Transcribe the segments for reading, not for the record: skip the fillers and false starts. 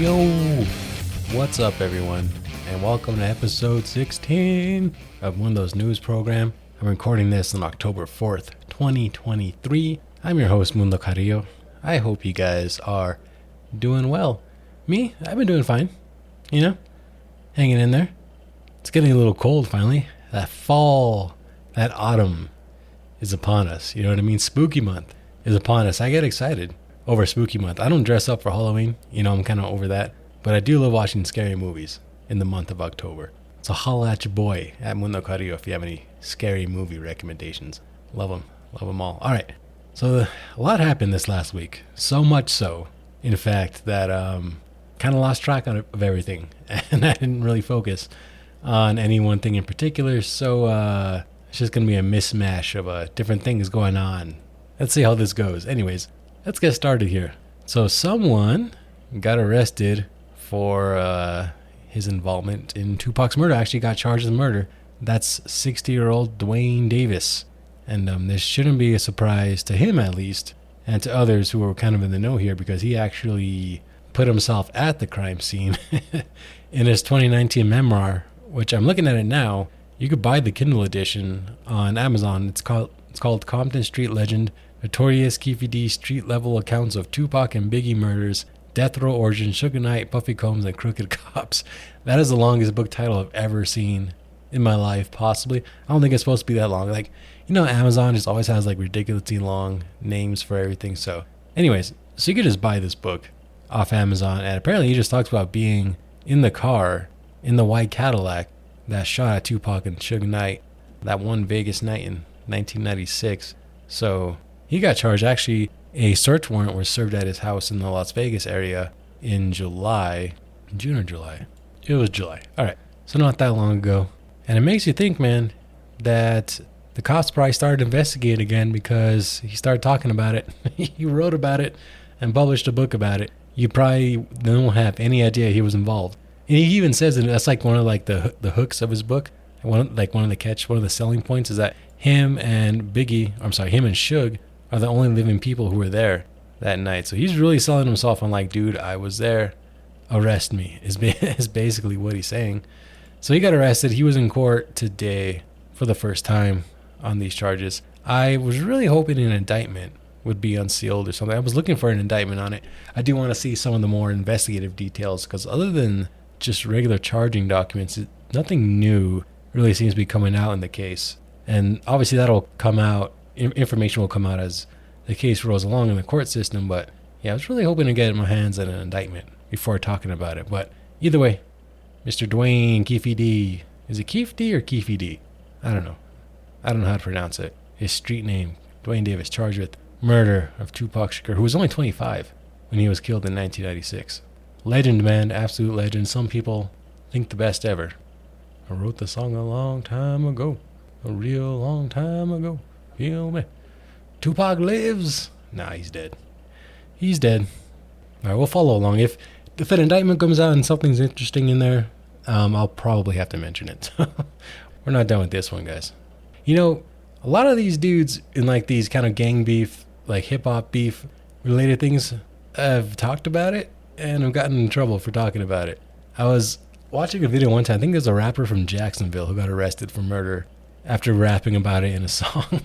Yo, what's up everyone, and welcome to episode 16 of Mundo's news program. I'm recording this on October 4th, 2023. I'm your host, Mundo Carrillo. I hope you guys are doing well. Me, I've been doing fine, hanging in there. It's getting a little cold finally. That fall, that autumn is upon us. You know what I mean? Spooky month is upon us. I get excited over Spooky month. I don't dress up for Halloween. I'm kind of over that. But I do love watching scary movies in the month of October. So holla at your boy at Mundo Carrillo if you have any scary movie recommendations. Love them. Love them all. All right. So a lot happened this last week. So much so, in fact, that kind of lost track of everything. And I didn't really focus on any one thing in particular. So it's just going to be a mismatch of different things going on. Let's see how this goes. Anyways, let's get started here. So someone got arrested for his involvement in Tupac's murder. Actually got charged with murder. That's 60-year-old Duane Davis. And this shouldn't be a surprise to him, at least, and to others who are kind of in the know here, because he actually put himself at the crime scene in his 2019 memoir, which I'm looking at it now. You could buy the Kindle edition on Amazon. It's called Compton Street Legend, Notorious KFD Street Level Accounts of Tupac and Biggie Murders, Death Row Origins, Suge Knight, Puffy Combs, and Crooked Cops. That is the longest book title I've ever seen in my life, possibly. I don't think it's supposed to be that long. Amazon just always has ridiculously long names for everything. So anyways, so you could just buy this book off Amazon, and apparently he just talks about being in the car in the white Cadillac that shot at Tupac and Suge Knight that one Vegas night in 1996. So he got charged. Actually, a search warrant was served at his house in the Las Vegas area in July. June or July? It was July. All right. So not that long ago. And it makes you think, man, that the cops probably started investigating again because he started talking about it. He wrote about it and published a book about it. You probably don't have any idea he was involved. And he even says that that's one of the hooks of his book. One of the selling points is that him and Suge are the only living people who were there that night. So he's really selling himself on dude, I was there, arrest me, is basically what he's saying. So he got arrested. He was in court today for the first time on these charges. I was really hoping an indictment would be unsealed or something. I was looking for an indictment on it. I do want to see some of the more investigative details, because other than just regular charging documents, nothing new really seems to be coming out in the case. And obviously that'll come out, information will come out as the case rolls along in the court system. But yeah, I was really hoping to get my hands on an indictment before talking about it. But either way, Mr. Duane KFD, is it KFD or KFD? I don't know how to pronounce it. His street name, Duane Davis, charged with murder of Tupac Shakur, who was only 25 when he was killed in 1996. Legend, man, absolute legend. Some people think the best ever. I wrote the song a long time ago, a real long time ago. Feel me? Tupac lives. Nah, he's dead. He's dead. All right, we'll follow along. If an indictment comes out and something's interesting in there, I'll probably have to mention it. We're not done with this one, guys. A lot of these dudes in these kind of gang beef, hip hop beef related things, have talked about it and have gotten in trouble for talking about it. I was watching a video one time. I think there's a rapper from Jacksonville who got arrested for murder after rapping about it in a song.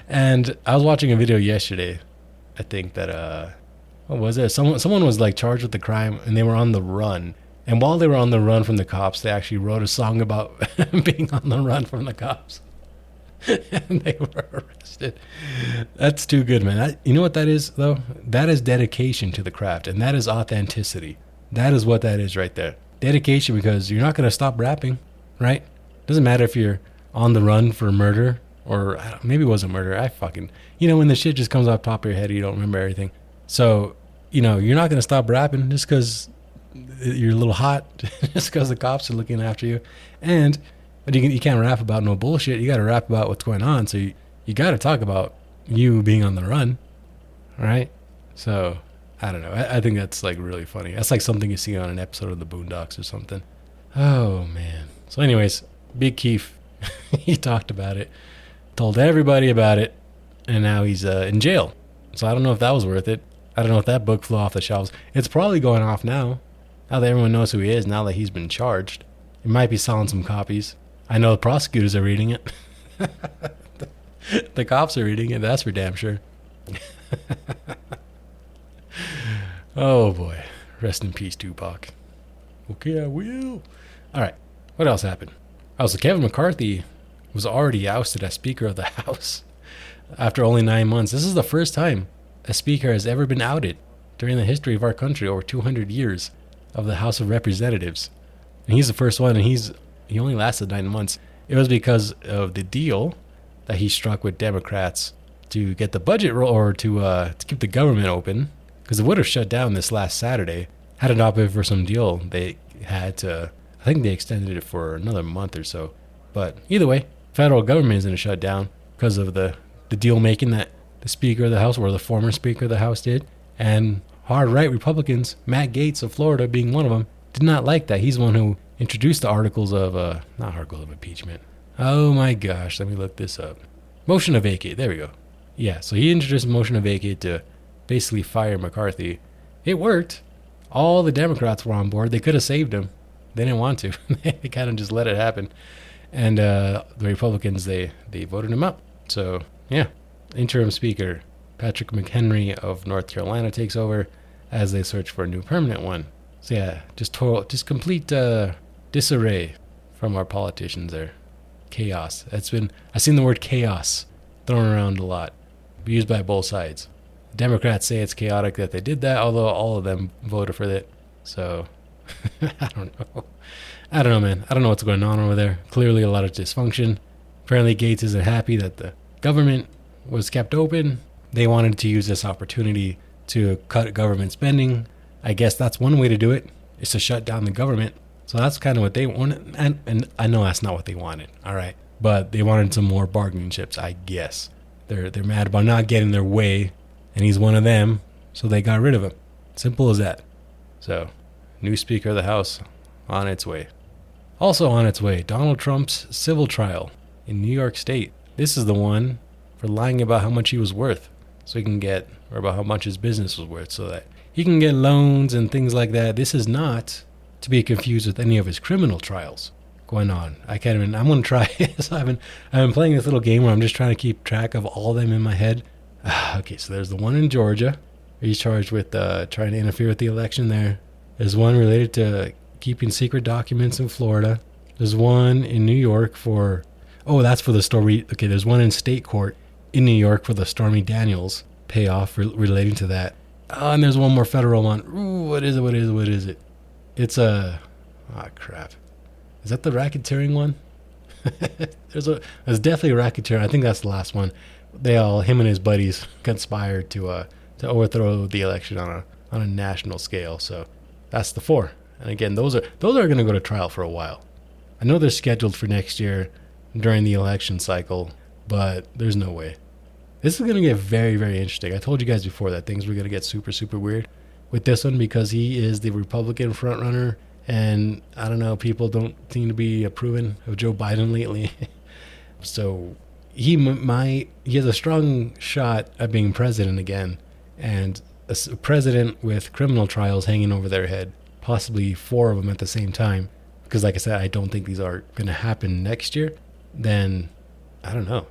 And I was watching a video yesterday. I think that what was it? Someone was charged with the crime, and they were on the run. And while they were on the run from the cops, they actually wrote a song about being on the run from the cops. And they were arrested. That's too good, man. You know what that is, though? That is dedication to the craft, and that is authenticity. That is what that is right there. Dedication, because you're not going to stop rapping, right? Doesn't matter if you're on the run for murder, or maybe it wasn't murder. When the shit just comes off top of your head, you don't remember everything. So, you're not going to stop rapping just because you're a little hot, just because the cops are looking after you. But you can't rap about no bullshit. You got to rap about what's going on. So you got to talk about you being on the run, right? So I don't know. I think that's really funny. That's something you see on an episode of the Boondocks or something. Oh man. So anyways, Big Keef, he talked about it, told everybody about it, and now he's in jail. So I don't know if that was worth it. I don't know if that book flew off the shelves. It's probably going off now. Now that everyone knows who he is, now that he's been charged. He might be selling some copies. I know the prosecutors are reading it. The cops are reading it, that's for damn sure. Oh boy. Rest in peace, Tupac. Okay, I will. Alright, what else happened? Oh, so Kevin McCarthy was already ousted as Speaker of the House after only 9 months. This is the first time a Speaker has ever been outed during the history of our country, over 200 years of the House of Representatives. And he's the first one, and he only lasted 9 months. It was because of the deal that he struck with Democrats to get the budget or to keep the government open, because it would have shut down this last Saturday had it not been for some deal they had to. I think they extended it for another month or so. But either way, federal government is going to shut down because of the deal making that the Speaker of the House, or the former Speaker of the House, did. And hard right Republicans, Matt Gaetz of Florida being one of them, did not like that. He's the one who introduced the articles of not articles of impeachment. Oh my gosh, let me look this up. Motion to vacate. There we go. Yeah, so he introduced a motion to vacate to basically fire McCarthy. It worked. All the Democrats were on board. They could have saved him. They didn't want to. They kind of just let it happen. And the Republicans, they voted him up. So, yeah. Interim Speaker Patrick McHenry of North Carolina takes over as they search for a new permanent one. So, yeah, just complete disarray from our politicians there. Chaos. I've seen the word chaos thrown around a lot, used by both sides. Democrats say it's chaotic that they did that, although all of them voted for it. So, I don't know, man. I don't know what's going on over there. Clearly a lot of dysfunction. Apparently Gaetz isn't happy that the government was kept open. They wanted to use this opportunity to cut government spending. I guess that's one way to do it, is to shut down the government. So that's kind of what they wanted. And I know that's not what they wanted, all right? But they wanted some more bargaining chips, I guess. They're mad about not getting their way, and he's one of them, so they got rid of him. Simple as that. So, new Speaker of the House on its way. Also on its way, Donald Trump's civil trial in New York State. This is the one for lying about how much he was worth, so he can get, or about how much his business was worth, so that he can get loans and things like that. This is not to be confused with any of his criminal trials going on. I'm going to try this. I've been playing this little game where I'm just trying to keep track of all of them in my head. Okay, so there's the one in Georgia. He's charged with trying to interfere with the election there. There's one related to keeping secret documents in Florida. There's one in New York for... Oh, that's for the Stormy... Okay, there's one in state court in New York for the Stormy Daniels payoff relating to that. Oh, and there's one more federal one. Ooh, what is it? It's a... Oh, crap. Is that the racketeering one? There's definitely a racketeer. I think that's the last one. Him and his buddies conspired to overthrow the election on a national scale. So that's the 4. And again, those are going to go to trial for a while. I know they're scheduled for next year during the election cycle, but there's no way. This is going to get very, very interesting. I told you guys before that things were going to get super, super weird with this one because he is the Republican frontrunner. And I don't know, people don't seem to be approving of Joe Biden lately. So he has a strong shot at being president again. And a president with criminal trials hanging over their head, possibly 4 of them at the same time. Because like I said, I don't think these are going to happen next year. Then, I don't know.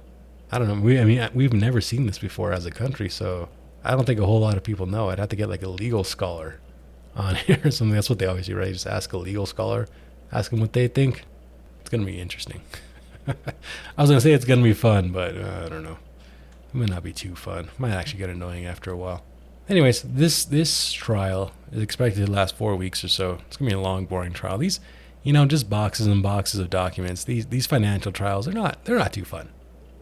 We've never seen this before as a country. So I don't think a whole lot of people know. I'd have to get like a legal scholar on here or something. That's what they always do, right? Just ask a legal scholar, ask them what they think. It's going to be interesting. I was going to say it's going to be fun, but I don't know. It might not be too fun. It might actually get annoying after a while. Anyways, this trial is expected to last 4 weeks or so. It's going to be a long, boring trial. These, just boxes and boxes of documents. These financial trials, they're not too fun.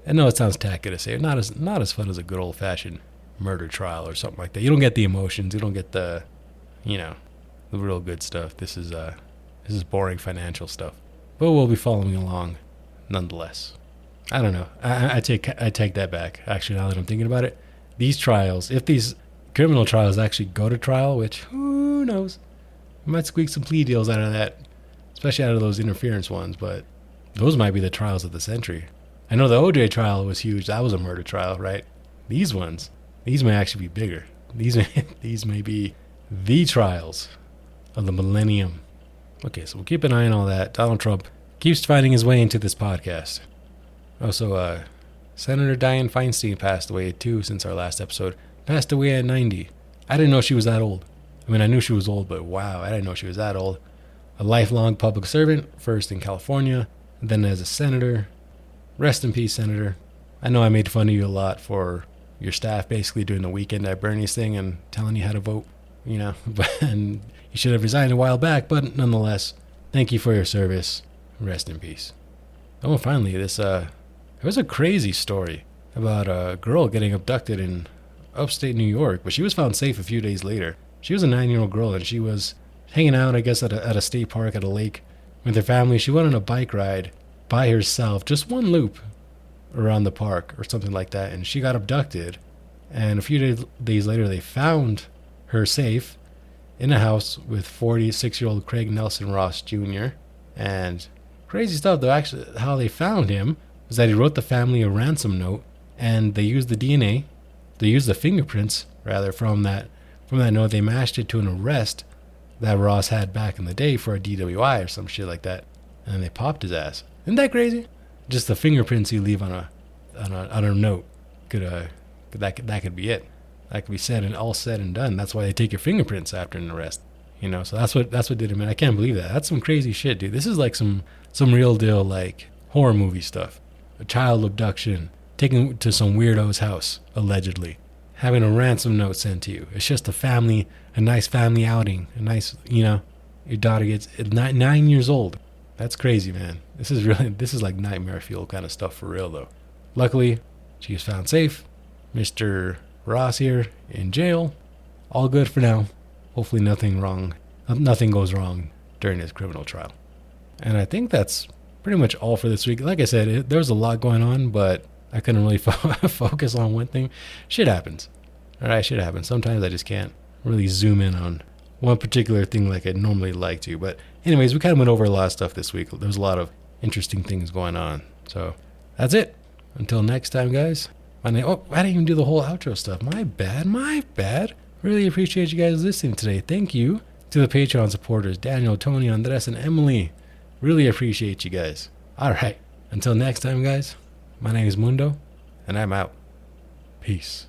I know it sounds tacky to say, not as fun as a good old-fashioned murder trial or something like that. You don't get the emotions. You don't get the real good stuff. This is boring financial stuff. But we'll be following along nonetheless. I don't know. I take that back. Actually, now that I'm thinking about it, these trials, if these criminal trials actually go to trial, which who knows, we might squeak some plea deals out of that, especially out of those interference ones, but those might be the trials of the century. I know the OJ trial was huge. That was a murder trial, right? These may actually be bigger. These may be the trials of the millennium. Okay, so we'll keep an eye on all that. Donald Trump keeps finding his way into this podcast. Also, Senator Diane Feinstein passed away too since our last episode. Passed away at 90. I didn't know she was that old. I mean, I knew she was old, but wow, I didn't know she was that old. A lifelong public servant, first in California, then as a senator. Rest in peace, Senator. I know I made fun of you a lot for your staff basically doing the weekend at Bernie's thing and telling you how to vote, and you should have resigned a while back, but nonetheless, thank you for your service. Rest in peace. Oh, finally, it was a crazy story about a girl getting abducted in upstate New York, but she was found safe a few days later. She was a 9-year-old girl, and she was hanging out, I guess, at a state park at a lake with her family. She went on a bike ride by herself, just one loop around the park or something like that, and she got abducted. And a few days later, they found her safe in a house with 46-year-old Craig Nelson Ross Jr. And crazy stuff, though. Actually, how they found him was that he wrote the family a ransom note, and they used the DNA, they used the fingerprints rather from that note. They matched it to an arrest that Ross had back in the day for a DWI or some shit like that, and they popped his ass. Isn't that crazy? Just the fingerprints you leave on a note that could be it. That could be all said and done. That's why they take your fingerprints after an arrest. So that's what did him in. I can't believe that. That's some crazy shit, dude. This is like some real deal like horror movie stuff. A child abduction, taken to some weirdo's house, allegedly. Having a ransom note sent to you. It's just a nice family outing. A nice, your daughter gets 9 years old. That's crazy, man. This is like nightmare fuel kind of stuff for real, though. Luckily, she was found safe. Mr. Ross here in jail. All good for now. Hopefully nothing goes wrong during his criminal trial. And I think that's pretty much all for this week. Like I said, there was a lot going on, but I couldn't really focus on one thing. Shit happens. All right, shit happens. Sometimes I just can't really zoom in on one particular thing like I'd normally like to. But anyways, we kind of went over a lot of stuff this week. There's a lot of interesting things going on. So that's it. Until next time, guys. I didn't even do the whole outro stuff. My bad. Really appreciate you guys listening today. Thank you to the Patreon supporters, Daniel, Tony, Andres, and Emily. Really appreciate you guys. All right. Until next time, guys. My name is Mundo, and I'm out. Peace.